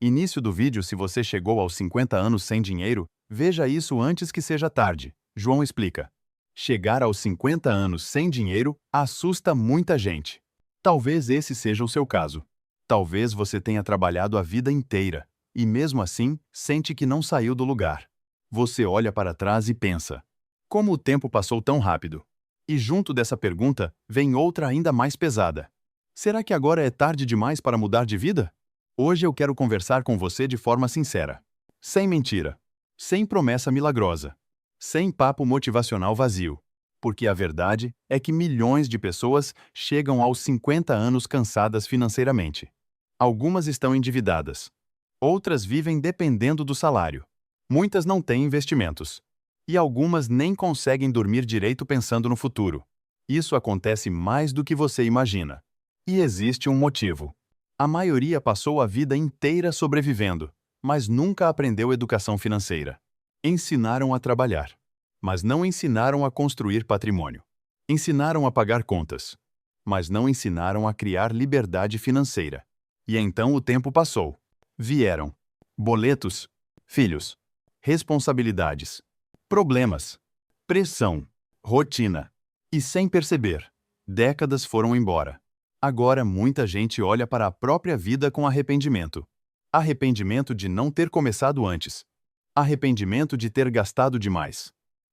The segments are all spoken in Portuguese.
Início do vídeo: se você chegou aos 50 anos sem dinheiro, veja isso antes que seja tarde. João explica. Chegar aos 50 anos sem dinheiro assusta muita gente. Talvez esse seja o seu caso. Talvez você tenha trabalhado a vida inteira e, mesmo assim, sente que não saiu do lugar. Você olha para trás e pensa: como o tempo passou tão rápido? E junto dessa pergunta, vem outra ainda mais pesada. Será que agora é tarde demais para mudar de vida? Hoje eu quero conversar com você de forma sincera. Sem mentira. Sem promessa milagrosa. Sem papo motivacional vazio. Porque a verdade é que milhões de pessoas chegam aos 50 anos cansadas financeiramente. Algumas estão endividadas. Outras vivem dependendo do salário. Muitas não têm investimentos. E algumas nem conseguem dormir direito pensando no futuro. Isso acontece mais do que você imagina. E existe um motivo. A maioria passou a vida inteira sobrevivendo, mas nunca aprendeu educação financeira. Ensinaram a trabalhar, mas não ensinaram a construir patrimônio. Ensinaram a pagar contas, mas não ensinaram a criar liberdade financeira. E então o tempo passou. Vieram boletos, filhos, responsabilidades, problemas, pressão, rotina. E sem perceber, décadas foram embora. Agora muita gente olha para a própria vida com arrependimento. Arrependimento de não ter começado antes. Arrependimento de ter gastado demais.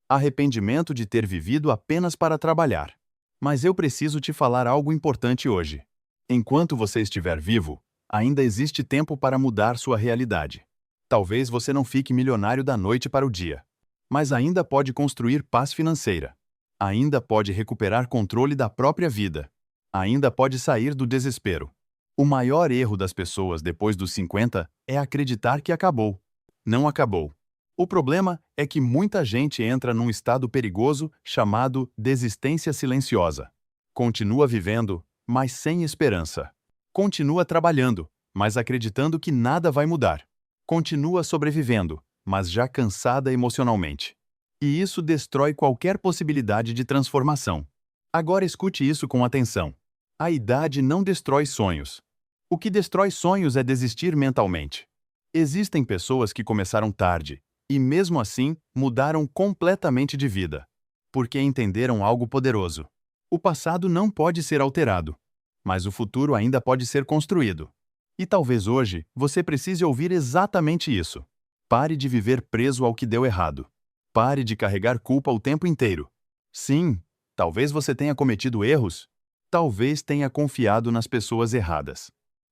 Arrependimento de ter vivido apenas para trabalhar. Mas eu preciso te falar algo importante hoje. Enquanto você estiver vivo, ainda existe tempo para mudar sua realidade. Talvez você não fique milionário da noite para o dia, mas ainda pode construir paz financeira. Ainda pode recuperar controle da própria vida. Ainda pode sair do desespero. O maior erro das pessoas depois dos 50 é acreditar que acabou. Não acabou. O problema é que muita gente entra num estado perigoso chamado desistência silenciosa. Continua vivendo, mas sem esperança. Continua trabalhando, mas acreditando que nada vai mudar. Continua sobrevivendo, mas já cansada emocionalmente. E isso destrói qualquer possibilidade de transformação. Agora escute isso com atenção. A idade não destrói sonhos. O que destrói sonhos é desistir mentalmente. Existem pessoas que começaram tarde e, mesmo assim, mudaram completamente de vida, porque entenderam algo poderoso. O passado não pode ser alterado, mas o futuro ainda pode ser construído. E talvez hoje você precise ouvir exatamente isso. Pare de viver preso ao que deu errado. Pare de carregar culpa o tempo inteiro. Sim, talvez você tenha cometido erros. Talvez tenha confiado nas pessoas erradas.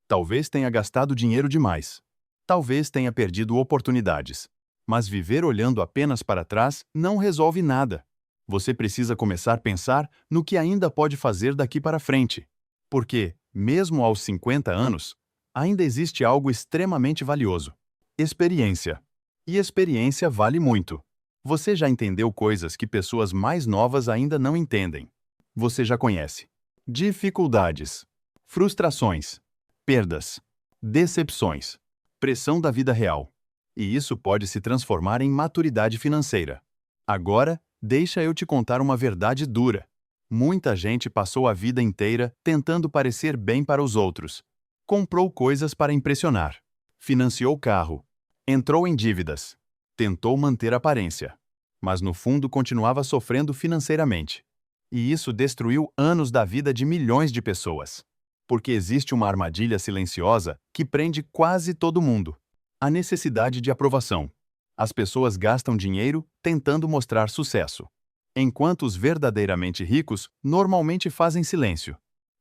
Talvez tenha gastado dinheiro demais. Talvez tenha perdido oportunidades. Mas viver olhando apenas para trás não resolve nada. Você precisa começar a pensar no que ainda pode fazer daqui para frente. Porque, mesmo aos 50 anos, ainda existe algo extremamente valioso: experiência. E experiência vale muito. Você já entendeu coisas que pessoas mais novas ainda não entendem. Você já conhece dificuldades, frustrações, perdas, decepções, pressão da vida real. E isso pode se transformar em maturidade financeira. Agora, deixa eu te contar uma verdade dura. Muita gente passou a vida inteira tentando parecer bem para os outros. Comprou coisas para impressionar. Financiou carro. Entrou em dívidas. Tentou manter aparência. Mas no fundo continuava sofrendo financeiramente. E isso destruiu anos da vida de milhões de pessoas. Porque existe uma armadilha silenciosa que prende quase todo mundo: a necessidade de aprovação. As pessoas gastam dinheiro tentando mostrar sucesso, enquanto os verdadeiramente ricos normalmente fazem silêncio.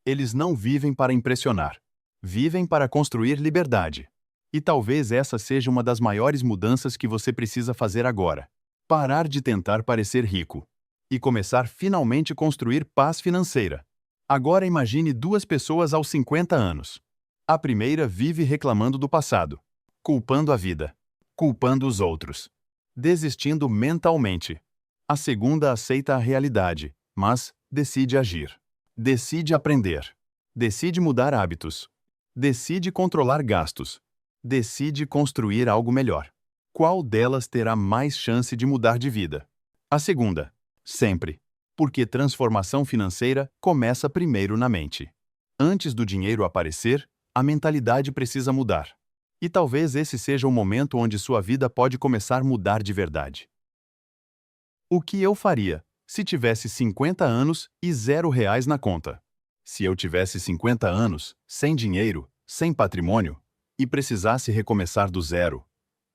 Eles não vivem para impressionar. Vivem para construir liberdade. E talvez essa seja uma das maiores mudanças que você precisa fazer agora. Parar de tentar parecer rico e começar finalmente a construir paz financeira. Agora imagine duas pessoas aos 50 anos. A primeira vive reclamando do passado, culpando a vida, culpando os outros, desistindo mentalmente. A segunda aceita a realidade, mas decide agir. Decide aprender. Decide mudar hábitos. Decide controlar gastos. Decide construir algo melhor. Qual delas terá mais chance de mudar de vida? A segunda. Sempre. Porque transformação financeira começa primeiro na mente. Antes do dinheiro aparecer, a mentalidade precisa mudar. E talvez esse seja o momento onde sua vida pode começar a mudar de verdade. O que eu faria se tivesse 50 anos e R$ 0 na conta? Se eu tivesse 50 anos, sem dinheiro, sem patrimônio, e precisasse recomeçar do zero,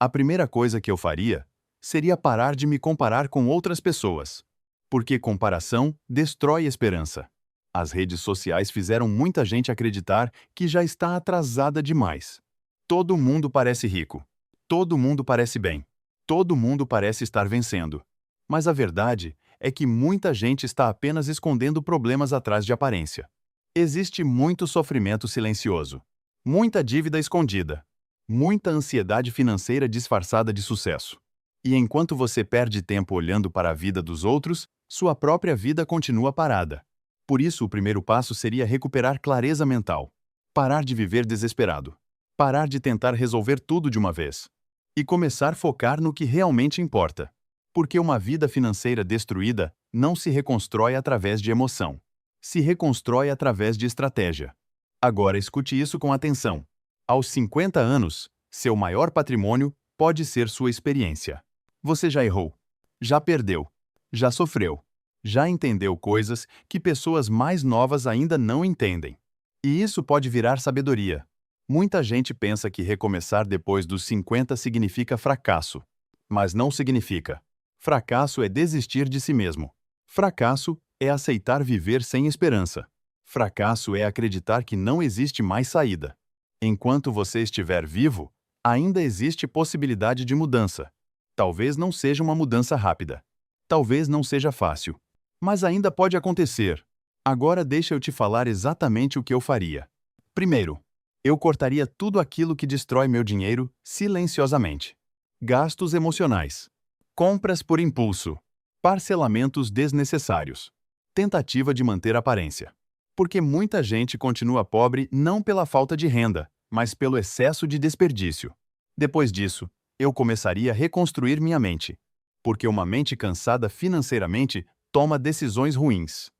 a primeira coisa que eu faria seria parar de me comparar com outras pessoas. Porque comparação destrói esperança. As redes sociais fizeram muita gente acreditar que já está atrasada demais. Todo mundo parece rico. Todo mundo parece bem. Todo mundo parece estar vencendo. Mas a verdade é que muita gente está apenas escondendo problemas atrás de aparência. Existe muito sofrimento silencioso, muita dívida escondida, muita ansiedade financeira disfarçada de sucesso. E enquanto você perde tempo olhando para a vida dos outros, sua própria vida continua parada. Por isso, o primeiro passo seria recuperar clareza mental. Parar de viver desesperado. Parar de tentar resolver tudo de uma vez. E começar a focar no que realmente importa. Porque uma vida financeira destruída não se reconstrói através de emoção. Se reconstrói através de estratégia. Agora escute isso com atenção. Aos 50 anos, seu maior patrimônio pode ser sua experiência. Você já errou, já perdeu, já sofreu, já entendeu coisas que pessoas mais novas ainda não entendem. E isso pode virar sabedoria. Muita gente pensa que recomeçar depois dos 50 significa fracasso. Mas não significa. Fracasso é desistir de si mesmo. Fracasso é aceitar viver sem esperança. Fracasso é acreditar que não existe mais saída. Enquanto você estiver vivo, ainda existe possibilidade de mudança. Talvez não seja uma mudança rápida. Talvez não seja fácil. Mas ainda pode acontecer. Agora deixa eu te falar exatamente o que eu faria. Primeiro, eu cortaria tudo aquilo que destrói meu dinheiro silenciosamente. Gastos emocionais. Compras por impulso. Parcelamentos desnecessários. Tentativa de manter aparência. Porque muita gente continua pobre não pela falta de renda, mas pelo excesso de desperdício. Depois disso, eu começaria a reconstruir minha mente. Porque uma mente cansada financeiramente toma decisões ruins.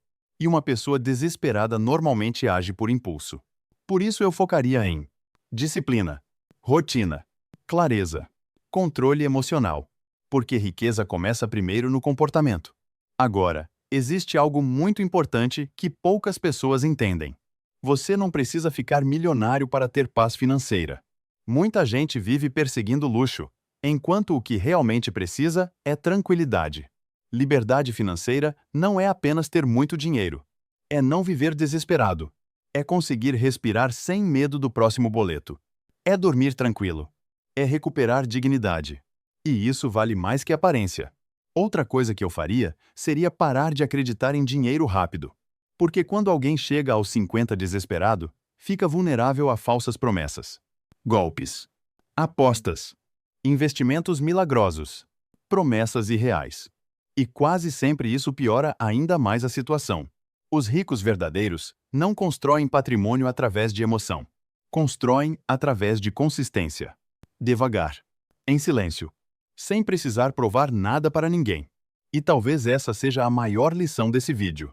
E uma pessoa desesperada normalmente age por impulso. Por isso eu focaria em disciplina, rotina, clareza, controle emocional. Porque riqueza começa primeiro no comportamento. Agora, existe algo muito importante que poucas pessoas entendem. Você não precisa ficar milionário para ter paz financeira. Muita gente vive perseguindo luxo, enquanto o que realmente precisa é tranquilidade. Liberdade financeira não é apenas ter muito dinheiro. É não viver desesperado. É conseguir respirar sem medo do próximo boleto. É dormir tranquilo. É recuperar dignidade. E isso vale mais que aparência. Outra coisa que eu faria seria parar de acreditar em dinheiro rápido. Porque quando alguém chega aos 50 desesperado, fica vulnerável a falsas promessas. Golpes. Apostas. Investimentos milagrosos. Promessas irreais. E quase sempre isso piora ainda mais a situação. Os ricos verdadeiros não constroem patrimônio através de emoção. Constroem através de consistência. Devagar. Em silêncio. Sem precisar provar nada para ninguém. E talvez essa seja a maior lição desse vídeo.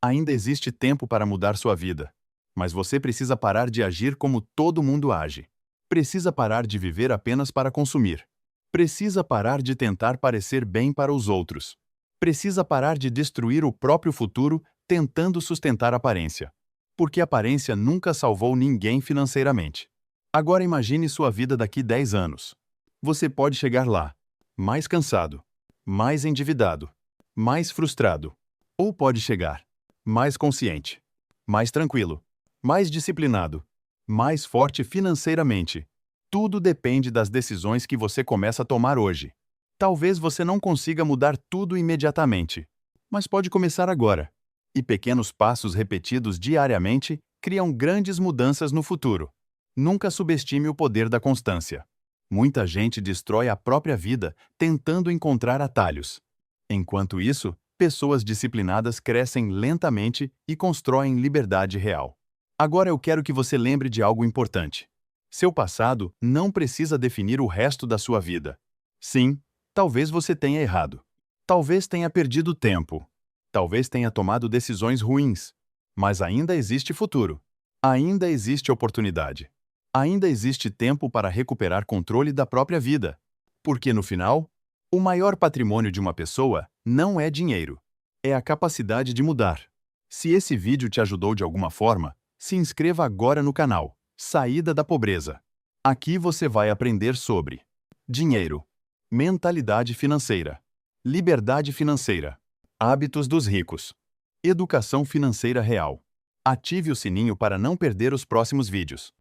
Ainda existe tempo para mudar sua vida. Mas você precisa parar de agir como todo mundo age. Precisa parar de viver apenas para consumir. Precisa parar de tentar parecer bem para os outros. Precisa parar de destruir o próprio futuro tentando sustentar aparência. Porque aparência nunca salvou ninguém financeiramente. Agora imagine sua vida daqui 10 anos. Você pode chegar lá. Mais cansado, mais endividado, mais frustrado. Ou pode chegar mais consciente, mais tranquilo, mais disciplinado, mais forte financeiramente. Tudo depende das decisões que você começa a tomar hoje. Talvez você não consiga mudar tudo imediatamente, mas pode começar agora. E pequenos passos repetidos diariamente criam grandes mudanças no futuro. Nunca subestime o poder da constância. Muita gente destrói a própria vida tentando encontrar atalhos. Enquanto isso, pessoas disciplinadas crescem lentamente e constroem liberdade real. Agora eu quero que você lembre de algo importante. Seu passado não precisa definir o resto da sua vida. Sim, talvez você tenha errado. Talvez tenha perdido tempo. Talvez tenha tomado decisões ruins. Mas ainda existe futuro. Ainda existe oportunidade. Ainda existe tempo para recuperar controle da própria vida. Porque, no final, o maior patrimônio de uma pessoa não é dinheiro. É a capacidade de mudar. Se esse vídeo te ajudou de alguma forma, se inscreva agora no canal Saída da Pobreza. Aqui você vai aprender sobre dinheiro, mentalidade financeira, liberdade financeira, hábitos dos ricos, educação financeira real. Ative o sininho para não perder os próximos vídeos.